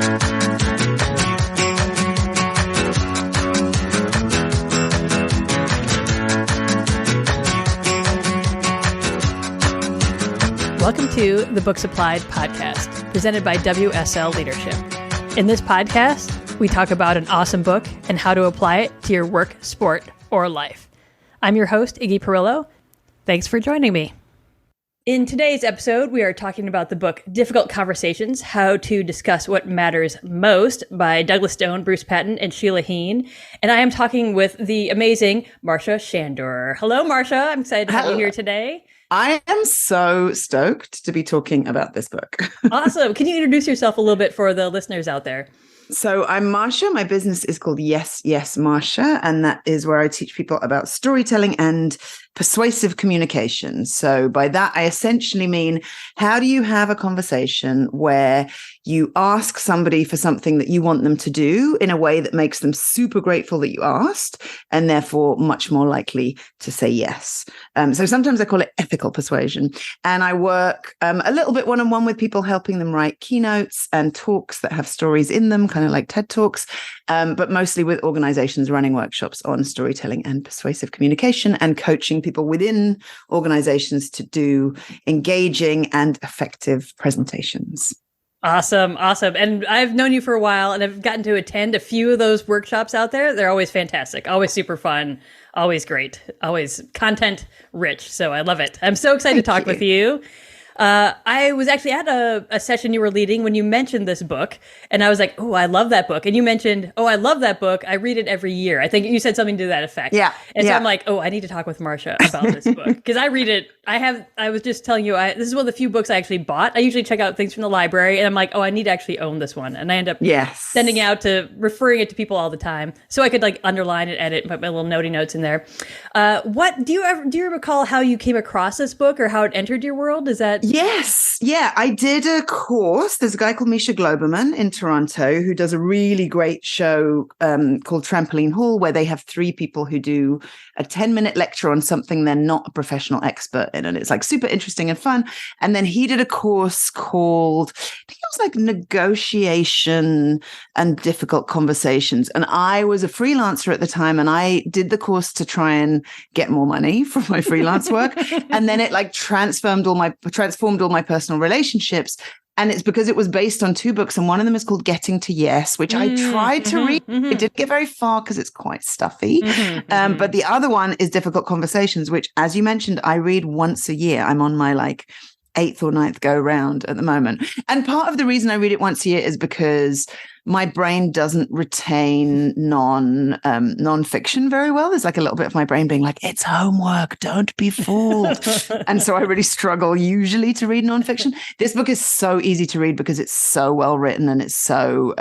Welcome to the Books Applied podcast, presented by WSL Leadership. In this podcast, we talk about an awesome book and how to apply it to your work, sport, or life. I'm your host, Iggy Perillo. Thanks for joining me. In today's episode, we are talking about the book Difficult Conversations, How to Discuss What Matters Most by Douglas Stone, Bruce Patton, and Sheila Heen. And I am talking with the amazing Marsha Shandur. Hello, Marsha. I'm excited to have you here today. I am so stoked to be talking about this book. Awesome. Can you introduce yourself a little bit for the listeners out there? So I'm Marsha. My business is called Yes, Marsha. And that is where I teach people about storytelling and persuasive communication. So by that, I essentially mean, how do you have a conversation where you ask somebody for something that you want them to do in a way that makes them super grateful that you asked, and therefore much more likely to say yes. So sometimes I call it ethical persuasion. And I work a little bit one-on-one with people, helping them write keynotes and talks that have stories in them, kind of like TED Talks, but mostly with organizations running workshops on storytelling and persuasive communication, and coaching people within organizations to do engaging and effective presentations. Awesome. And I've known you for a while, and I've gotten to attend a few of those workshops out there. They're always fantastic, always super fun, always great, always content rich. So I love it. I'm so excited to talk with you. I was actually at a session you were leading when you mentioned this book, and I was like, oh, I love that book. And you mentioned, oh, I love that book. I read it every year. I think you said something to that effect. Yeah. And so I'm like, oh, I need to talk with Marsha about this book, because I read it. I was just telling you, this is one of the few books I actually bought. I usually check out things from the library, and I'm like, oh, I need to actually own this one. And I end up referring it to people all the time, so I could like underline and edit and put my little notey notes in there. What do you recall how you came across this book or how it entered your world? Is that? Yes. Yeah, I did a course. There's a guy called Misha Globerman in Toronto who does a really great show called Trampoline Hall, where they have 3 people who do a 10-minute lecture on something they're not a professional expert in. And it's like super interesting and fun. And then he did a course called, I think it was like Negotiation and Difficult Conversations. And I was a freelancer at the time, and I did the course to try and get more money from my freelance work. And then it like transformed all my personal relationships. And it's because it was based on 2 books, and one of them is called Getting to Yes, which I tried to read. It didn't get very far because it's quite stuffy. But the other one is Difficult Conversations, which, as you mentioned, I read once a year. I'm on my 8th or 9th go round at the moment. And part of the reason I read it once a year is because my brain doesn't retain non-fiction very well. There's like a little bit of my brain being like, it's homework, don't be fooled. And so I really struggle usually to read non-fiction. This book is so easy to read because it's so well written, and it's so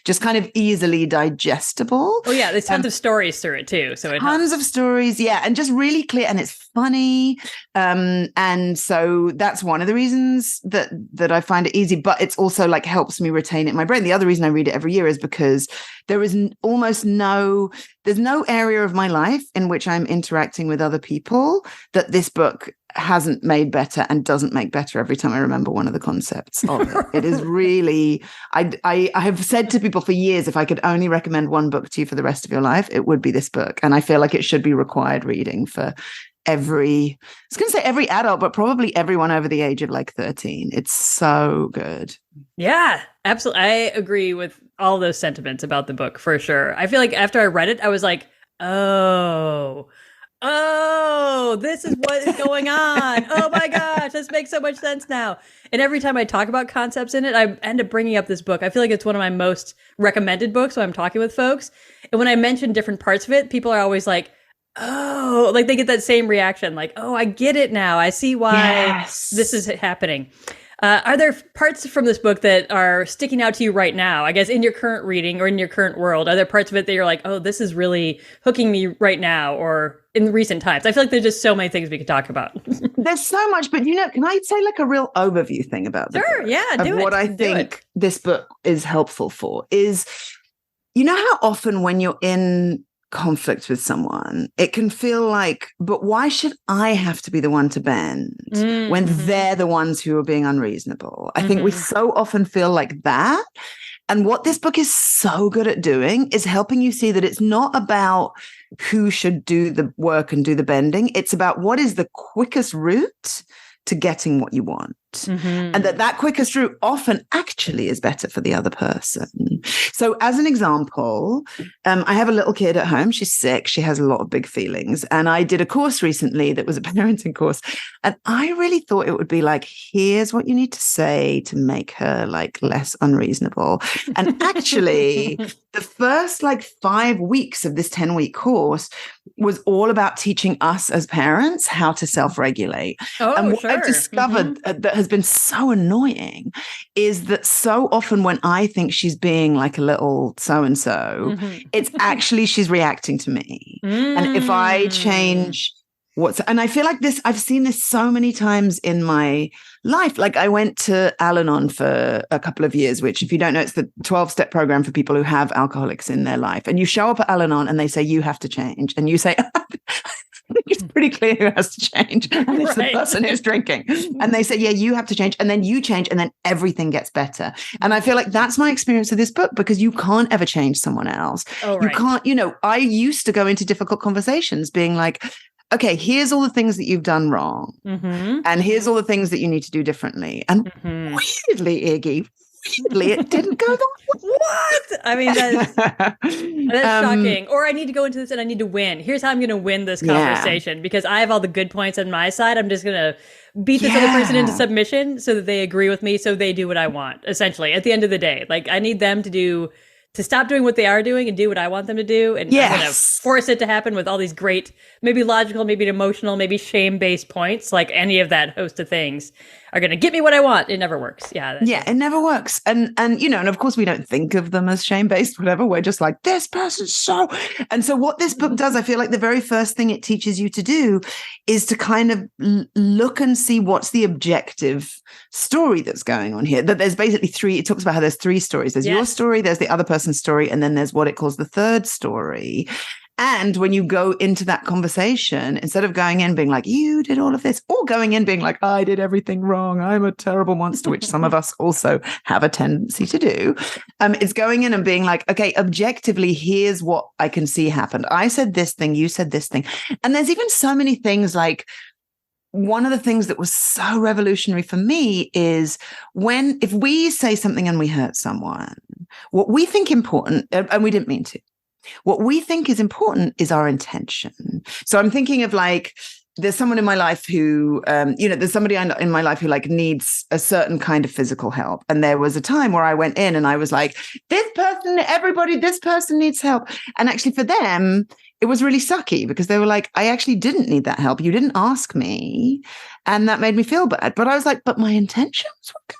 just kind of easily digestible. Oh yeah, there's tons of stories through it too. So tons of stories, yeah, and just really clear, and it's funny. And so that's one of the reasons that I find it easy, but it's also like helps me retain it in my brain. The other reason I read it every year is because there is there's no area of my life in which I'm interacting with other people that this book hasn't made better and doesn't make better every time I remember one of the concepts of it. It is really, I have said to people for years, if I could only recommend one book to you for the rest of your life, it would be this book. And I feel like it should be required reading for every adult, but probably everyone over the age of 13. It's so good. Yeah, absolutely. I agree with all those sentiments about the book for sure. I feel like after I read it, I was like, oh, this is what is going on. Oh my gosh, this makes so much sense now. And every time I talk about concepts in it, I end up bringing up this book. I feel like it's one of my most recommended books when I'm talking with folks. And when I mention different parts of it, people are always like, oh, like they get that same reaction, like, oh, I get it now. I see why this is happening. Are there parts from this book that are sticking out to you right now? I guess in your current reading or in your current world, are there parts of it that you're like, oh, this is really hooking me right now, or in recent times? I feel like there's just so many things we could talk about. There's so much, but can I say like a real overview thing about the book? Yeah, do it. What I think this book is helpful for is, how often when you're in conflict with someone, it can feel like, but why should I have to be the one to bend when they're the ones who are being unreasonable? I think we so often feel like that. And what this book is so good at doing is helping you see that it's not about who should do the work and do the bending. It's about what is the quickest route to getting what you want. Mm-hmm. And that quickest route often actually is better for the other person. So as an example, I have a little kid at home. She's sick. She has a lot of big feelings. And I did a course recently that was a parenting course. And I really thought it would be like, here's what you need to say to make her like less unreasonable. And actually, the first like 5 weeks of this 10-week course was all about teaching us as parents how to self-regulate. Oh, and what sure. I've discovered that has been so annoying is that so often when I think she's being like a little so-and-so, it's actually she's reacting to me. And if I change and I feel like this, I've seen this so many times in my life. Like I went to Al-Anon for a couple of years, which if you don't know, it's the 12-step program for people who have alcoholics in their life. And you show up at Al-Anon and they say, you have to change. And you say, I think it's pretty clear who has to change. And it's the person who's drinking. And they say, yeah, you have to change. And then you change and then everything gets better. And I feel like that's my experience of this book because you can't ever change someone else. Oh, right. You can't, I used to go into difficult conversations being like, okay, here's all the things that you've done wrong. And here's all the things that you need to do differently. And weirdly, Iggy, it didn't go that way. What? I mean, that's shocking. Or I need to go into this and I need to win. Here's how I'm going to win this conversation because I have all the good points on my side. I'm just going to beat this other person into submission so that they agree with me, so they do what I want, essentially, at the end of the day. Like, I need them to stop doing what they are doing and do what I want them to do. And I'm going to force it to happen with all these great, maybe logical, maybe emotional, maybe shame-based points. Like any of that host of things are going to get me what I want. It never works. Yeah, it never works. And of course we don't think of them as shame-based, whatever. We're just like, this person's so. And so what this book does, I feel like the very first thing it teaches you to do is to kind of look and see what's the objective story that's going on here. That there's basically three. It talks about how there's three stories. There's your story, there's the other person's story, and then there's what it calls the third story. And when you go into that conversation, instead of going in being like, you did all of this, or going in being like, I did everything wrong, I'm a terrible monster, which some of us also have a tendency to do, it's going in and being like, okay, objectively, here's what I can see happened. I said this thing, you said this thing. And there's even so many things like, one of the things that was so revolutionary for me is if we say something and we hurt someone, what we think important, and we didn't mean to, what we think is important is our intention. So I'm thinking of like, there's someone in my life who, there's somebody in my life who like needs a certain kind of physical help. And there was a time where I went in and I was like, this person needs help. And actually for them, it was really sucky because they were like, I actually didn't need that help. You didn't ask me. And that made me feel bad. But I was like, but my intentions were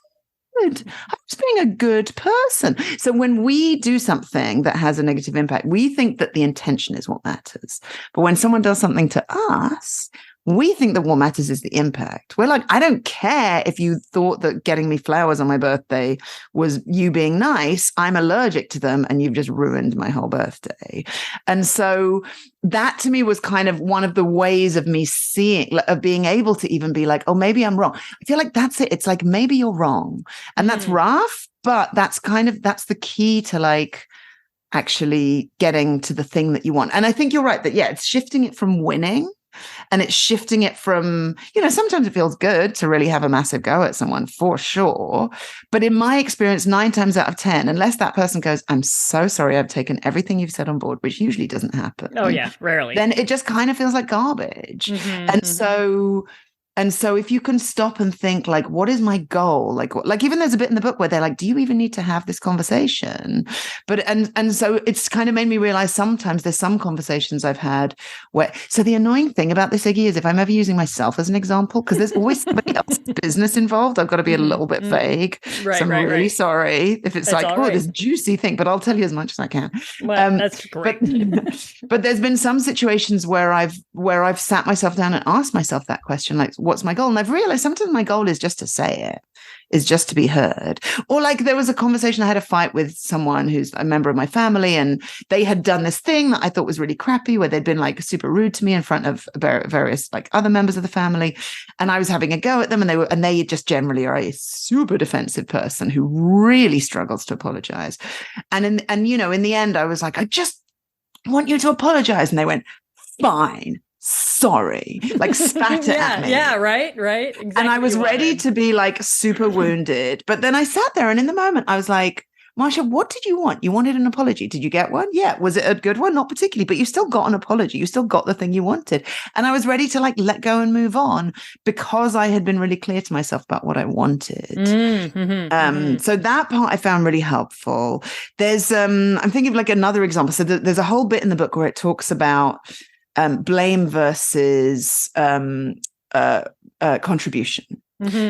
good. I was being a good person. So when we do something that has a negative impact, we think that the intention is what matters. But when someone does something to us, we think that what matters is the impact. We're like, I don't care if you thought that getting me flowers on my birthday was you being nice. I'm allergic to them and you've just ruined my whole birthday. And so that to me was kind of one of the ways of me seeing, of being able to even be like, oh, maybe I'm wrong. I feel like that's it. It's like, maybe you're wrong. And that's rough, but that's the key to like actually getting to the thing that you want. And I think you're right that, it's shifting it from winning. And it's shifting it from, sometimes it feels good to really have a massive go at someone for sure. But in my experience, 9 times out of 10, unless that person goes, I'm so sorry, I've taken everything you've said on board, which usually doesn't happen. Oh, yeah, rarely. Then it just kind of feels like garbage. And so if you can stop and think like, what is my goal? Like even there's a bit in the book where they're like, do you even need to have this conversation? But, and so it's kind of made me realize sometimes there's some conversations I've had where, so the annoying thing about this, Iggy, is if I'm ever using myself as an example, because there's always somebody else's business involved, I've got to be a little bit vague. Right, so I'm really sorry if it's that's like, this juicy thing, but I'll tell you as much as I can. Well, that's great. But there's been some situations where I've sat myself down and asked myself that question, like, what's my goal? And I've realized sometimes my goal is just to say it. is just to be heard. Or like there was a conversation, I had a fight with someone who's a member of my family, and they had done this thing that I thought was really crappy, where they'd been like super rude to me in front of various like other members of the family. And I was having a go at them, and they just generally are a super defensive person who really struggles to apologize. And in the end, I was like, I just want you to apologize. And they went, fine. Sorry, like spat it at me. Yeah, right. Exactly. And I was ready to be like super wounded. But then I sat there, and in the moment I was like, Marsha, what did you want? You wanted an apology. Did you get one? Yeah. Was it a good one? Not particularly, but you still got an apology. You still got the thing you wanted. And I was ready to like let go and move on because I had been really clear to myself about what I wanted. So that part I found really helpful. There's, I'm thinking of like another example. So there's a whole bit in the book where it talks about blame versus contribution.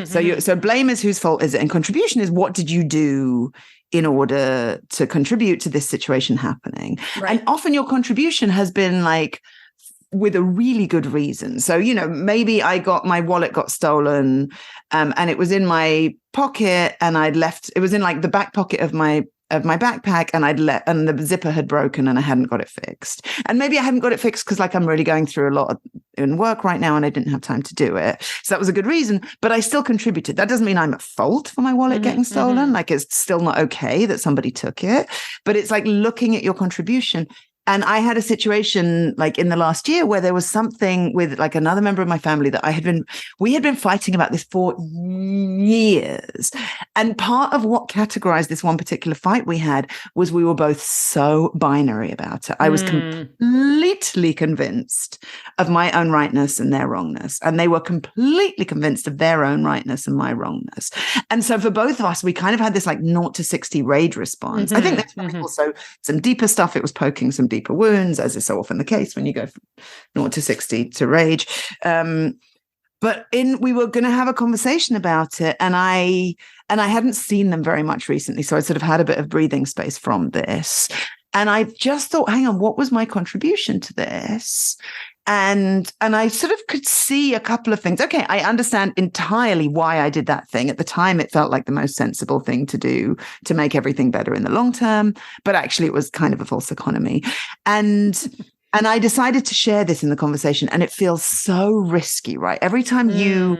So blame is whose fault is it, and contribution is what did you do in order to contribute to this situation happening. Right. And often your contribution has been like with a really good reason. So, maybe my wallet got stolen, and it was in my pocket, and it was in like the back pocket of my backpack, and the zipper had broken and I hadn't got it fixed. And maybe I hadn't got it fixed because like I'm really going through a lot in work right now and I didn't have time to do it. So that was a good reason, but I still contributed. That doesn't mean I'm at fault for my wallet getting stolen. Like it's still not okay that somebody took it, but it's like looking at your contribution. And I had a situation like in the last year where there was something with like another member of my family that we had been fighting about this for years. And part of what categorized this one particular fight we had was we were both so binary about it. I was completely convinced of my own rightness and their wrongness. And they were completely convinced of their own rightness and my wrongness. And so for both of us, we kind of had this like 0 to 60 rage response. I think that's also some deeper stuff. It was poking some deeper wounds, as is so often the case when you go from 0 to 60 to rage. But we were going to have a conversation about it, and I hadn't seen them very much recently, so I sort of had a bit of breathing space from this. And I just thought, hang on, what was my contribution to this? And I sort of could see a couple of things. Okay, I understand entirely why I did that thing. At the time, it felt like the most sensible thing to do to make everything better in the long term. But actually, it was kind of a false economy. And I decided to share this in the conversation, and it feels so risky, right? Every time you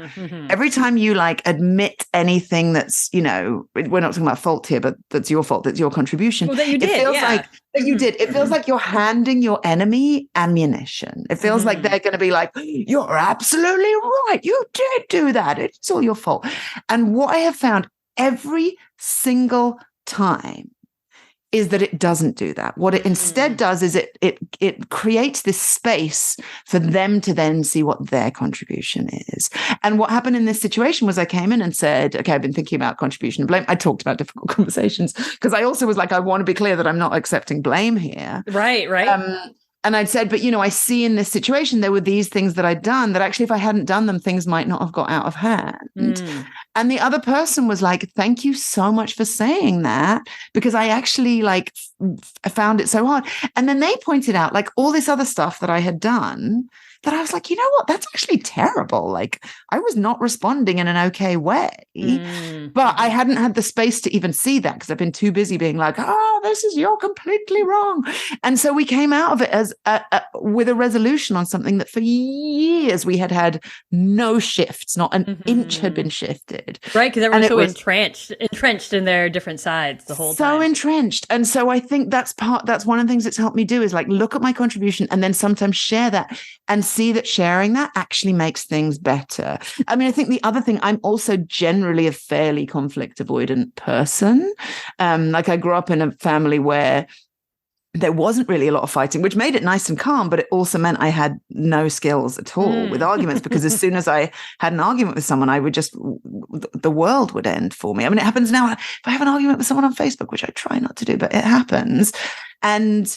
like admit anything that's, we're not talking about fault here, but that's your fault, that's your contribution. Well, that you did, it feels like that you did. It feels like you're handing your enemy ammunition. It feels like they're going to be like, you're absolutely right. You did do that. It's all your fault. And what I have found every single time is that it doesn't do that. What it instead does is it creates this space for them to then see what their contribution is. And what happened in this situation was I came in and said, okay, I've been thinking about contribution and blame. I talked about difficult conversations because I also was like, I want to be clear that I'm not accepting blame here. Right. And I'd said, but, I see in this situation, there were these things that I'd done that actually, if I hadn't done them, things might not have got out of hand. And the other person was like, thank you so much for saying that, because I actually I found it so hard. And then they pointed out like all this other stuff that I had done that I was like, you know what, that's actually terrible. Like I was not responding in an okay way, but I hadn't had the space to even see that because I've been too busy being like, you're completely wrong. And so we came out of it as with a resolution on something that for years we had no shifts, not an inch had been shifted. Right, because everyone's so entrenched in their different sides the whole time. So entrenched. And so I think that's one of the things that's helped me do is like look at my contribution and then sometimes share that and see that sharing that actually makes things better. I mean, I think the other thing, I'm also generally a fairly conflict avoidant person. Like I grew up in a family where there wasn't really a lot of fighting, which made it nice and calm, but it also meant I had no skills at all with arguments, because as soon as I had an argument with someone, the world would end for me. I mean, it happens now. If I have an argument with someone on Facebook, which I try not to do, but it happens. And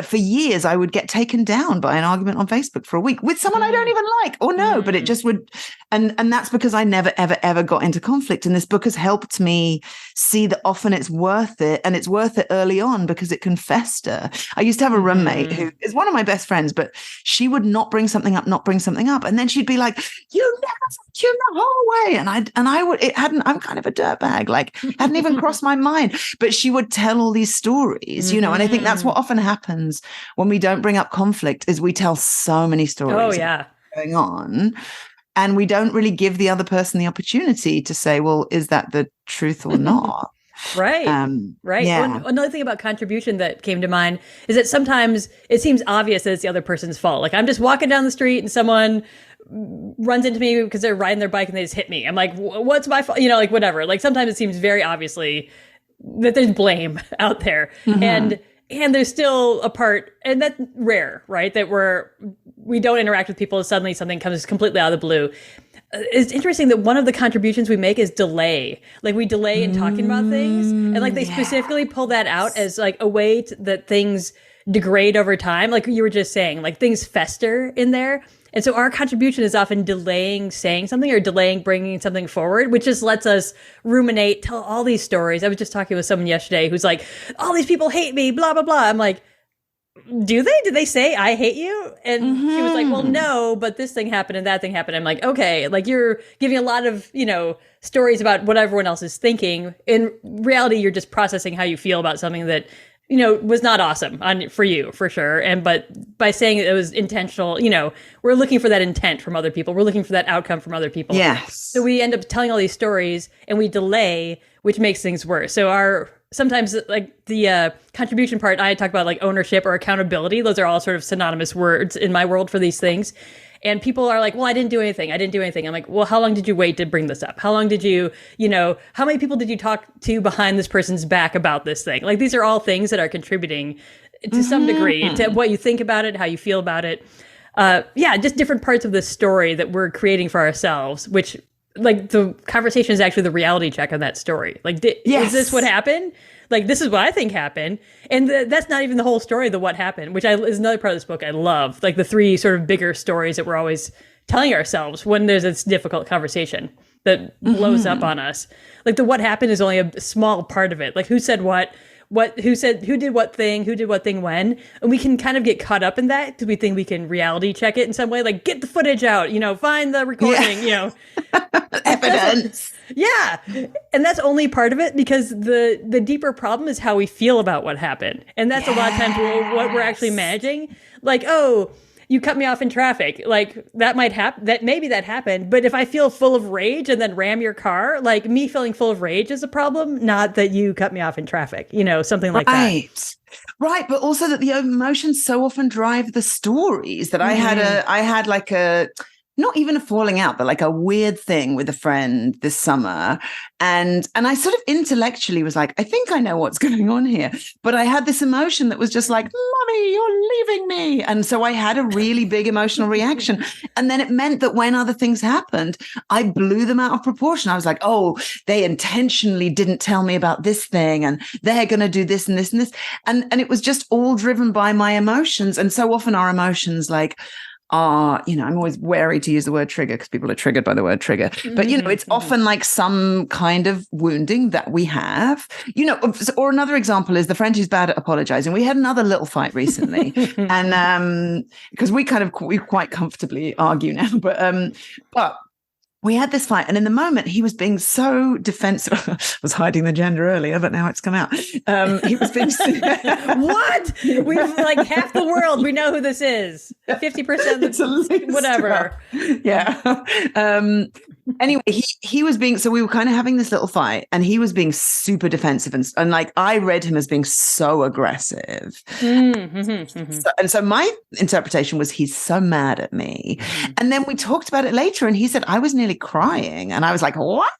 for years I would get taken down by an argument on Facebook for a week with someone I don't even like or know, but it just would. And that's because I never, ever, ever got into conflict. And this book has helped me see that often it's worth it, and it's worth it early on because it can fester. I used to have a roommate who is one of my best friends, but she would not bring something up. And then she'd be like, you never fucked you the whole way. And I would, I'm kind of a dirtbag, like hadn't even crossed my mind, but she would tell all these stories, and I think that's what often happens when we don't bring up conflict is we tell so many stories going on, and we don't really give the other person the opportunity to say, well, is that the truth or not? Right. Right. Yeah. Another thing about contribution that came to mind is that sometimes it seems obvious that it's the other person's fault. Like I'm just walking down the street and someone runs into me because they're riding their bike and they just hit me. I'm like, what's my fault? Like whatever. Like sometimes it seems very obviously that there's blame out there. And there's still a part, and that's rare, right? That we don't interact with people and suddenly something comes completely out of the blue. It's interesting that one of the contributions we make is delay. Like we delay in talking about things. And like they specifically pull that out as like a way that things degrade over time. Like you were just saying, like things fester in there. And so our contribution is often delaying saying something or delaying bringing something forward, which just lets us ruminate, tell all these stories. I was just talking with someone yesterday who's like, all these people hate me, blah, blah, blah. I'm like, do they? Did they say I hate you? And she was like, well, no, but this thing happened and that thing happened. I'm like, okay, like you're giving a lot of, stories about what everyone else is thinking. In reality, you're just processing how you feel about something that was not awesome for you, for sure. But by saying it was intentional, we're looking for that intent from other people. We're looking for that outcome from other people. Yes. So we end up telling all these stories and we delay, which makes things worse. So sometimes like the contribution part, I talk about like ownership or accountability. Those are all sort of synonymous words in my world for these things. And people are like, well, I didn't do anything. I'm like, well, how long did you wait to bring this up? How long did you, how many people did you talk to behind this person's back about this thing? Like, these are all things that are contributing to some degree to what you think about it, how you feel about it. Just different parts of the story that we're creating for ourselves, which like the conversation is actually the reality check on that story. Like, is this what happened? Like, this is what I think happened. And that's not even the whole story of the what happened, which is another part of this book I love. Like the three sort of bigger stories that we're always telling ourselves when there's this difficult conversation that blows up on us. Like the what happened is only a small part of it. Like who said what, who did what thing when. And we can kind of get caught up in that because we think we can reality check it in some way. Like get the footage out, find the recording, Evidence. Yeah. And that's only part of it because the deeper problem is how we feel about what happened. And that's a lot of times what we're actually managing. Like, oh, you cut me off in traffic. Like that might happen, that maybe that happened. But if I feel full of rage and then ram your car, like me feeling full of rage is a problem, not that you cut me off in traffic, something like that. Right. But also that the emotions so often drive the stories that I had like a, not even a falling out, but like a weird thing with a friend this summer. And I sort of intellectually was like, I think I know what's going on here. But I had this emotion that was just like, Mommy, you're leaving me. And so I had a really big emotional reaction. And then it meant that when other things happened, I blew them out of proportion. I was like, oh, they intentionally didn't tell me about this thing. And they're going to do this and this and this. And it was just all driven by my emotions. And so often our emotions like, I'm always wary to use the word trigger because people are triggered by the word trigger. But, it's often like some kind of wounding that we have, or another example is the friend who's bad at apologizing. We had another little fight recently and because we quite comfortably argue now, but we had this fight, and in the moment, he was being so defensive. I was hiding the gender earlier, but now it's come out. He was being what? We've like half the world. We know who this is. 50% of the whatever. Yeah. Anyway, he was being, so we were kind of having this little fight, and he was being super defensive, and like I read him as being so aggressive. So my interpretation was he's so mad at me. And then we talked about it later, and he said I was nearly crying, and I was like, what?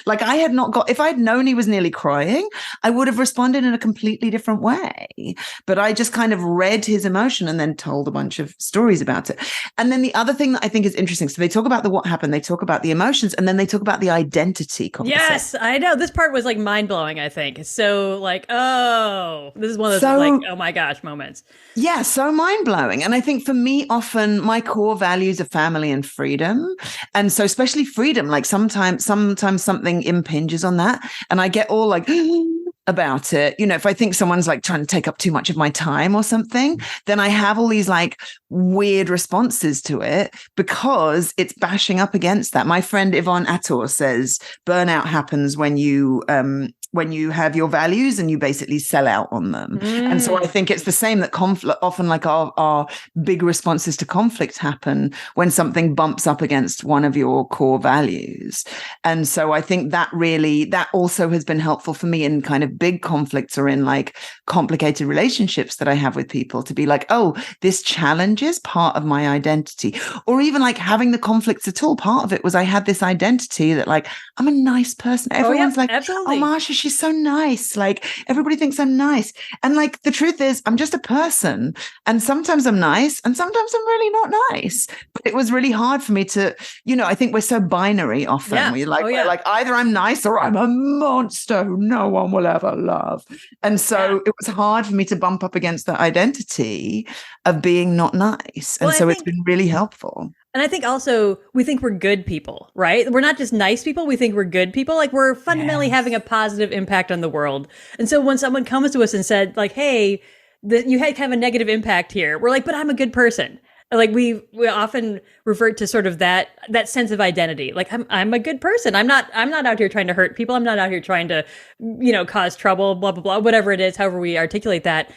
Like I had not got, if I'd known he was nearly crying, I would have responded in a completely different way. But I just kind of read his emotion and then told a bunch of stories about it. And then the other thing that I think is interesting, so they talk about the what happened, they talk about the emotions, and then they talk about the identity conversation. Yes, I know. This part was like mind blowing, I think. It's so like, oh, this is one of those like, oh my gosh moments. Yeah, so mind blowing. And I think for me, often my core values are family and freedom. And so especially freedom, like sometimes something impinges on that. And I get all like about it. You know, if I think someone's like trying to take up too much of my time or something, then I have all these like weird responses to it because it's bashing up against that. My friend Yvonne Attor says burnout happens when you have your values and you basically sell out on them. And so I think it's the same, that conflict, often like our big responses to conflict happen when something bumps up against one of your core values. And so I think that also has been helpful for me in kind of big conflicts or in like complicated relationships that I have with people, to be like, oh, this challenges part of my identity. Or even like having the conflicts at all. Part of it was I had this identity that like, I'm a nice person. Everyone's like, absolutely. oh, Marsha, she's so nice. Like everybody thinks I'm nice. And like the truth is I'm just a person. And sometimes I'm nice and sometimes I'm really not nice. But it was really hard for me to, you know, I think we're so binary often. Yeah. We're like either I'm nice or I'm a monster who no one will ever love. And so it was hard for me to bump up against that identity of being not nice. And so it's been really helpful. And I think also we think we're good people, right? We're not just nice people. We think we're good people. Like we're fundamentally having a positive impact on the world. And so when someone comes to us and said like, hey, you had kind of a negative impact here, we're like, but I'm a good person. Like we often revert to sort of that sense of identity. Like I'm a good person. I'm not out here trying to hurt people. I'm not out here trying to, you know, cause trouble, blah, blah, blah, whatever it is, however we articulate that.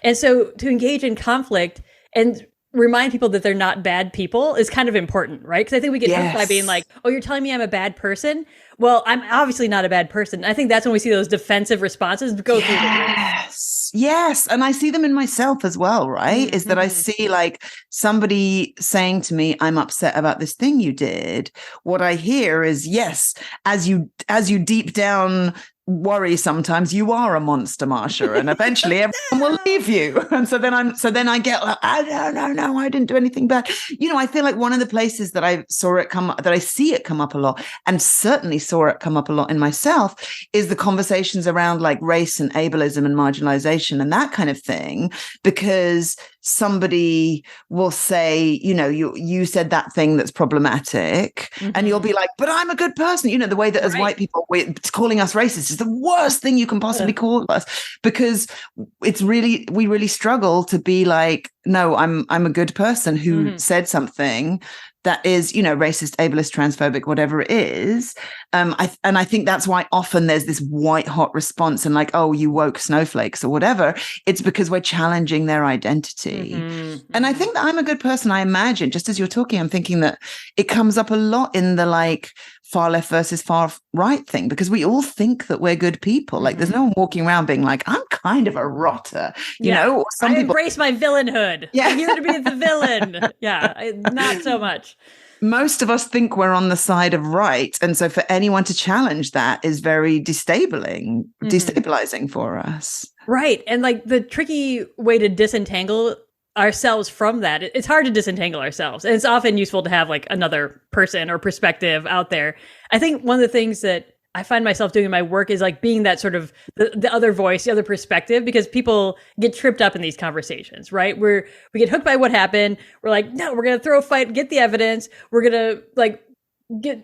And so to engage in conflict and remind people that they're not bad people is kind of important, right? Because I think we get hooked by being like, oh, you're telling me I'm a bad person? Well, I'm obviously not a bad person. I think that's when we see those defensive responses go through the roof. Yes. And I see them in myself as well, right? Is that I see like somebody saying to me, I'm upset about this thing you did. What I hear is, yes, as you deep down worry, sometimes you are a monster, Marsha, and eventually everyone will leave you. And so then I get like, no, I didn't do anything bad. You know, I feel like one of the places that I see it come up a lot, and certainly saw it come up a lot in myself, is the conversations around like race and ableism and marginalization and that kind of thing, because somebody will say, you know, you said that thing that's problematic, and you'll be like, but I'm a good person. You know, the way that as white people, calling us racist is the worst thing you can possibly call us, because we really struggle to be like, no, I'm a good person who said something that is, you know, racist, ableist, transphobic, whatever it is. I think that's why often there's this white hot response and like, oh, you woke snowflakes or whatever. It's because we're challenging their identity. And I think that I'm a good person. I imagine, just as you're talking, I'm thinking that it comes up a lot in the like far left versus far right thing, because we all think that we're good people. Like there's no one walking around being like, I'm kind of a rotter, you know? Or some people embrace my villainhood. Yeah. I'm here to be the villain. Not so much. Most of us think we're on the side of right. And so for anyone to challenge that is very destabilizing for us. Right. And like the tricky way to disentangle ourselves from that, it's hard to disentangle ourselves. And it's often useful to have like another person or perspective out there. I think one of the things that I find myself doing in my work is like being that sort of the other voice, the other perspective, because people get tripped up in these conversations, right? We get hooked by what happened. We're like, no, we're going to throw a fight, get the evidence. We're going to like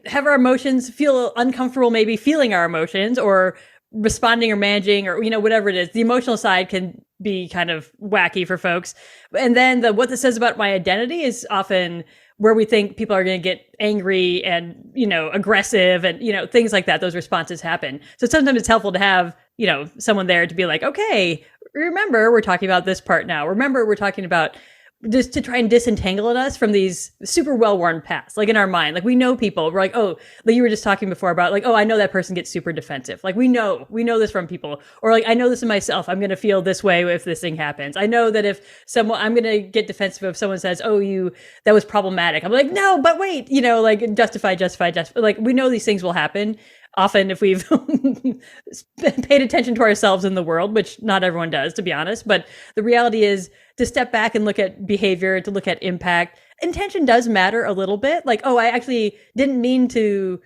have our emotions, feel uncomfortable, maybe feeling our emotions or responding or managing or, you know, whatever it is. The emotional side can be kind of wacky for folks. And then what this says about my identity is often where we think people are going to get angry and, you know, aggressive and, you know, things like that. Those responses happen. So sometimes it's helpful to have, you know, someone there to be like, okay, remember, we're talking about this part now. Remember, we're talking about just to try and disentangle us from these super well-worn paths, like in our mind. Like we know people, we're like, oh, like you were just talking before about like, oh, I know that person gets super defensive. Like we know this from people, or like, I know this in myself. I'm going to feel this way if this thing happens. I know that if I'm going to get defensive if someone says, oh, that was problematic. I'm like, no, but wait, you know, like justify. Like we know these things will happen. often if we've paid attention to ourselves in the world, which not everyone does, to be honest. But the reality is to step back and look at behavior, to look at impact. Intention does matter a little bit. Like, oh, I actually didn't mean to,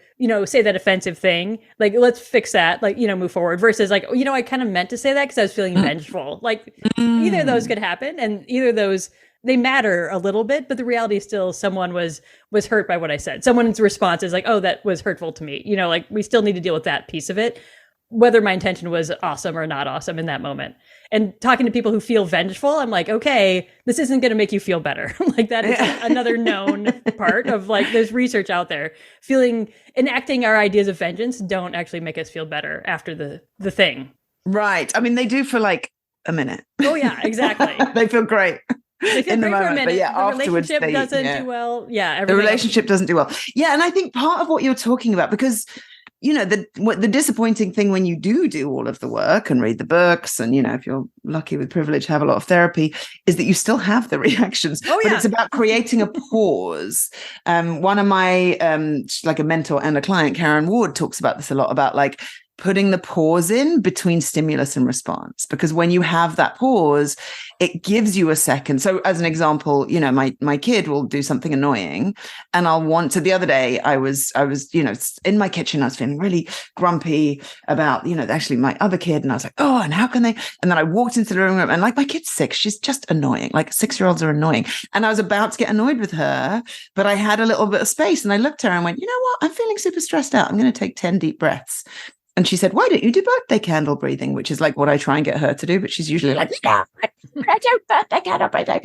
say that offensive thing. Like, let's fix that, like, move forward versus like, I kind of meant to say that because I was feeling vengeful. Like either of those could happen, and either of those, they matter a little bit, but the reality is still someone was hurt by what I said. Someone's response is like, oh, that was hurtful to me. Like we still need to deal with that piece of it, whether my intention was awesome or not awesome in that moment. And talking to people who feel vengeful, I'm like, okay, this isn't going to make you feel better. Like that is another known part of like, there's research out there. Enacting our ideas of vengeance don't actually make us feel better after the thing. Right. I mean, they do for like a minute. Oh yeah, exactly. They feel great. They feel in great the moment, for a minute. but yeah, the afterwards relationship doesn't do well. Yeah, the relationship doesn't do well. Yeah, and I think part of what you're talking about, because the disappointing thing when you do all of the work and read the books, and if you're lucky with privilege, have a lot of therapy, is that you still have the reactions. Oh, yeah. But it's about creating a pause. One of my like a mentor and a client, Karen Ward, talks about this a lot, about like putting the pause in between stimulus and response, because when you have that pause, it gives you a second. So as an example, my kid will do something annoying, and I'll want to. The other day I was in my kitchen, I was feeling really grumpy about actually my other kid, and I was like, oh, and how can they? And then I walked into the living room, and like, my kid's 6, she's just annoying. Like 6-year-olds are annoying, and I was about to get annoyed with her, but I had a little bit of space, and I looked at her and went, you know what, I'm feeling super stressed out, I'm going to take 10 deep breaths. And she said, why don't you do birthday candle breathing? Which is like what I try and get her to do. But she's usually like, no, I don't birthday candle breathing.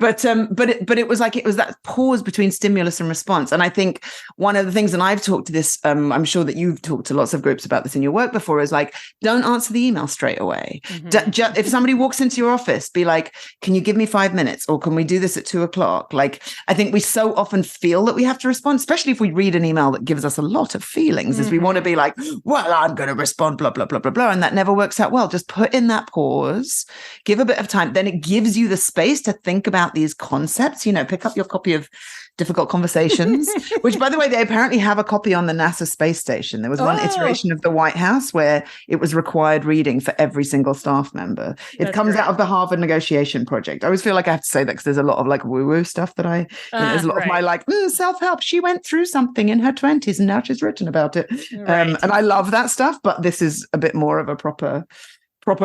but it was like, it was that pause between stimulus and response. And I think one of the things, and I've talked to this, I'm sure that you've talked to lots of groups about this in your work before, is like, don't answer the email straight away. Mm-hmm. If somebody walks into your office, be like, can you give me 5 minutes? Or can we do this at 2:00? Like, I think we so often feel that we have to respond, especially if we read an email that gives us a lot of feelings, as we want to be like, well, I'm going to respond, blah, blah, blah, blah, blah. And that never works out well. Just put in that pause, give a bit of time. Then it gives you the space to think about these concepts, pick up your copy of Difficult Conversations, which, by the way, they apparently have a copy on the NASA space station. There was one iteration of the White House where it was required reading for every single staff member. It comes out of the Harvard Negotiation Project. I always feel like I have to say that because there's a lot of like woo-woo stuff that there's a lot of my like self-help. She went through something in her 20s and now she's written about it. Right. And I love that stuff, but this is a bit more of a proper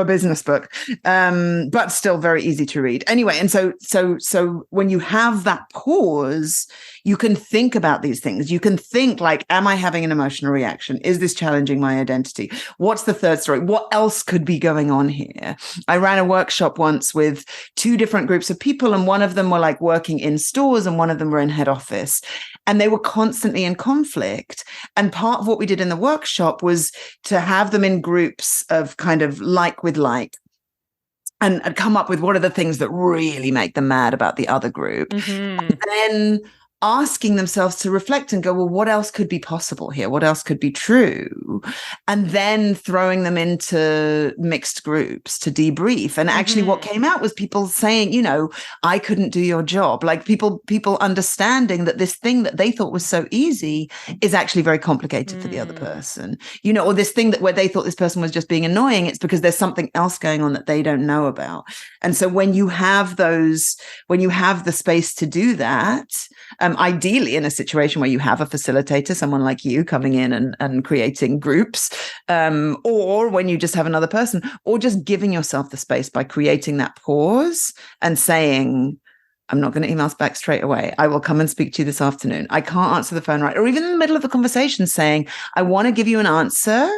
business book, but still very easy to read. Anyway, and so when you have that pause, you can think about these things. You can think like, am I having an emotional reaction? Is this challenging my identity? What's the third story? What else could be going on here? I ran a workshop once with 2 different groups of people, and one of them were like working in stores and one of them were in head office. And they were constantly in conflict. And part of what we did in the workshop was to have them in groups of kind of like with like, and come up with what are the things that really make them mad about the other group. Mm-hmm. And then asking themselves to reflect and go, well, what else could be possible here? What else could be true? And then throwing them into mixed groups to debrief. And actually what came out was people saying, I couldn't do your job. Like people understanding that this thing that they thought was so easy is actually very complicated for the other person, or this thing that where they thought this person was just being annoying, it's because there's something else going on that they don't know about. And so when you have the space to do that, ideally in a situation where you have a facilitator, someone like you coming in and creating groups, or when you just have another person, or just giving yourself the space by creating that pause and saying, I'm not going to email back straight away. I will come and speak to you this afternoon. I can't answer the phone right. Or even in the middle of the conversation saying, I want to give you an answer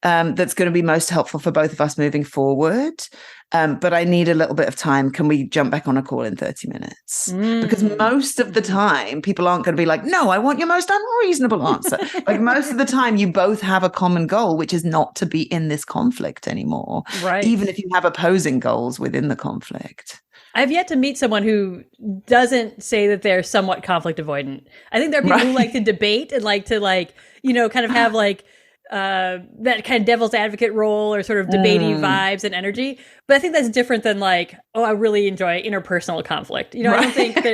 that's going to be most helpful for both of us moving forward. But I need a little bit of time. Can we jump back on a call in 30 minutes? Because most of the time, people aren't going to be like, no, I want your most unreasonable answer. Like most of the time, you both have a common goal, which is not to be in this conflict anymore. Right. Even if you have opposing goals within the conflict. I've yet to meet someone who doesn't say that they're somewhat conflict avoidant. I think there are people who like to debate and like to kind of have that kind of devil's advocate role or sort of debatey vibes and energy. But I think that's different than like, oh, I really enjoy interpersonal conflict. I don't think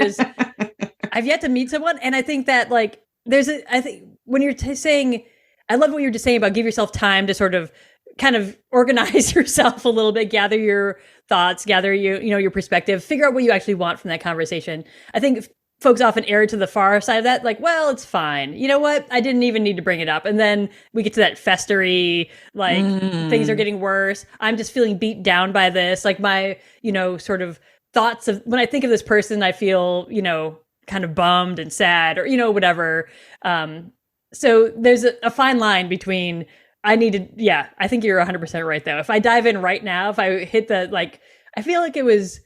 I've yet to meet someone. And I think that like, I think when you're saying, I love what you were just saying about give yourself time to sort of kind of organize yourself a little bit, gather your thoughts, gather your perspective, figure out what you actually want from that conversation. I think folks often err to the far side of that, like, well, it's fine. You know what? I didn't even need to bring it up. And then we get to that festery, like things are getting worse. I'm just feeling beat down by this. Like my, sort of thoughts of when I think of this person, I feel, kind of bummed and sad or, whatever. So there's a fine line between I think you're 100% right though. If I dive in right now, if I hit I feel like it was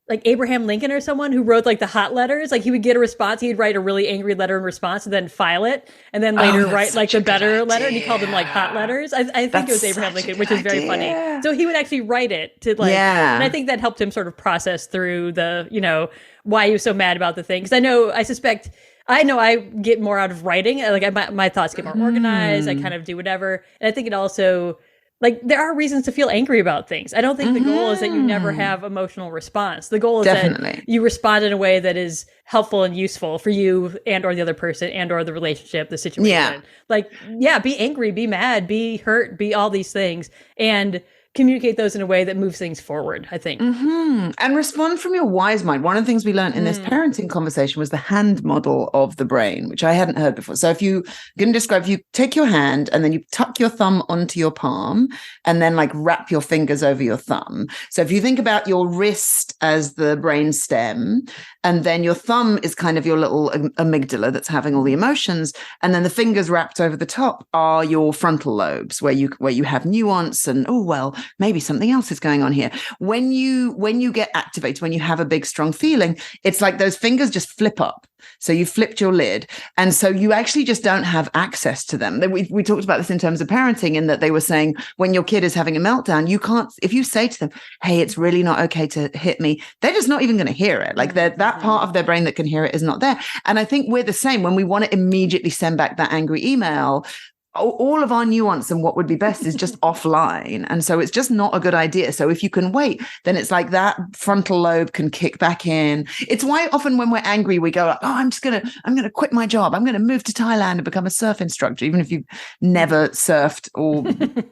like Abraham Lincoln or someone who wrote like the hot letters, like he would get a response, he'd write a really angry letter in response and then file it and then later write like the better letter, and he called them like hot letters. I think it was Abraham Lincoln, which is very funny. So he would actually write it to and I think that helped him sort of process through the, why he was so mad about the thing. Because I know I get more out of writing. Like my thoughts get more organized. I kind of do whatever. And I think it also, like, there are reasons to feel angry about things. I don't think the goal is that you never have emotional response. The goal is that you respond in a way that is helpful and useful for you and or the other person and or the relationship, the situation. Be angry, be mad, be hurt, be all these things. And communicate those in a way that moves things forward, I think. And respond from your wise mind. One of the things we learned in this parenting conversation was the hand model of the brain, which I hadn't heard before. So if you take your hand and then you tuck your thumb onto your palm and then like wrap your fingers over your thumb. So if you think about your wrist as the brain stem, and then your thumb is kind of your little amygdala that's having all the emotions, and then the fingers wrapped over the top are your frontal lobes where you have nuance and maybe something else is going on here. When you get activated, when you have a big strong feeling, it's like those fingers just flip up. So you flipped your lid. And so you actually just don't have access to them. We talked about this in terms of parenting, in that they were saying when your kid is having a meltdown, you can't, if you say to them, hey, it's really not okay to hit me, they're just not even going to hear it. Like that part of their brain that can hear it is not there. And I think we're the same when we want to immediately send back that angry email. All of our nuance and what would be best is just offline. And so it's just not a good idea. So if you can wait, then it's like that frontal lobe can kick back in. It's why often when we're angry, we go, I'm going to quit my job. I'm going to move to Thailand and become a surf instructor, even if you've never surfed or